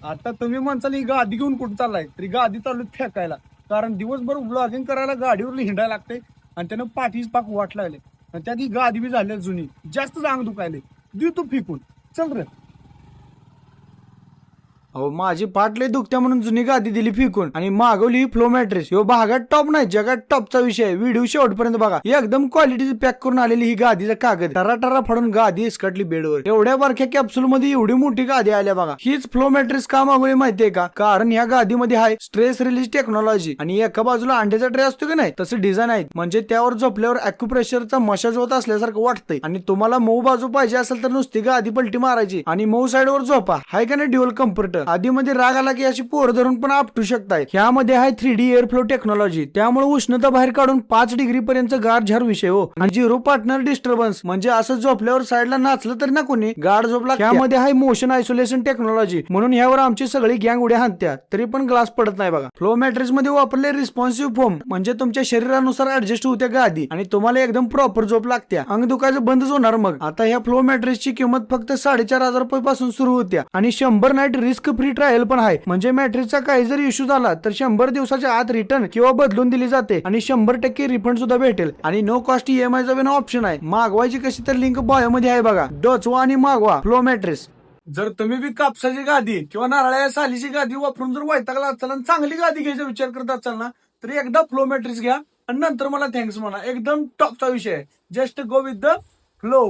आता तुम्ही म्हणसाल ही गादी घेऊन कुठं चाललाय, तरी गादी चालू फेकायला. कारण दिवसभर ब्लॉगिंग करायला गाडीवर हिंडायला लागते आणि त्यानं पाठीच पाक वाट लागले आणि त्यात ही गादी बी झाली जुनी, जास्त अंग दुखायले. देऊ तू फेकून, चल रे. अहो माझी पाठ लय दुखत्या म्हणून जुनी गादी दिली फेकून आणि मागवली ही फ्लो मॅट्रेस. ह्यो भागात टॉप नाही जगात टॉपचा विषय. व्हिडिओ शेवटपर्यंत बघा. एकदम क्वालिटीची पॅक करून आलेली ही गादीचा कागद टरा फाडून गादी इसकटली बेडवर. एवढ्या बारक्या कॅप्सूल मध्ये एवढी मोठी गादी आल्या बघा. हीच फ्लो मॅट्रेस का मागवली माहितीये का? कारण ह्या गादीमध्ये आहे स्ट्रेस रिलीज टेक्नॉलॉजी आणि एका बाजूला अंड्याचा ट्रे असतो की नाही तसं डिझाईन आहे. म्हणजे त्यावर झोपल्यावर अॅक्युप्रेशरचा मसाज होत असल्यासारखं वाटतंय. आणि तुम्हाला मऊ बाजू पाहिजे असेल तर नुसती गादी पलटी मारायची आणि मऊ साईड वर झोपा. हाय का नाही ड्युअल कम्फर्ट. आधीमध्ये राग आला की अशी पोर धरून पण आपटू शकताय. ह्यामध्ये आहे 3D एअर फ्लो टेक्नॉलॉजी. त्यामुळे उष्णता बाहेर काढून 5 डिग्री पर्यंत गार झार विषय हो. आणि झिरो पार्टनर डिस्टर्बन्स म्हणजे असं झोपल्यावर साईडला नाचलं तर ना कोणी गाड झोपला. ह्यामध्ये आहे मोशन आयसोलेशन टेक्नॉलॉजी म्हणून ह्यावर आमची सगळी गँग उड्या हाणत्या तरी पण ग्लास पडत नाही बघा. फ्लो मॅट्रेस मध्ये वापरले रिस्पॉन्सिव्ह फोम म्हणजे तुमच्या शरीरानुसार ऍडजस्ट होत्या गादी आणि तुम्हाला एकदम प्रॉपर झोप लागत्या. अंग दुखायचं बंदच होणार मग. आता ह्या फ्लो मॅट्रेसची किंमत फक्त 4,500 रुपये पासून सुरू होत्या आणि 100 नाईट रिस्क फ्री ट्रायल पण आहे. म्हणजे मॅट्रेसचा काही जर इश्यू झाला तर 100 दिवसाच्या आत रिटर्न किंवा बदलून दिली जाते आणि 100% रिफंड सुद्धा भेटेल आणि नो कॉस्ट EMI चा पण ऑप्शन आहे. मागवायची कशी तर लिंक बायो मध्ये आहे बघा. डोचवा आणि मागवा फ्लो मॅट्रेस. जर तुम्ही बी कापसाची गादी किंवा नारळाच्या सालीची गादी वापरून जर वैतागला असाल आणि चांगली गादी घ्यायचा विचार करत असाल ना, तर एकदा फ्लो मॅट्रेस घ्या आणि नंतर मला थँक्स म्हणा. एकदम टॉपचा विषय आहे. Just go with the flow.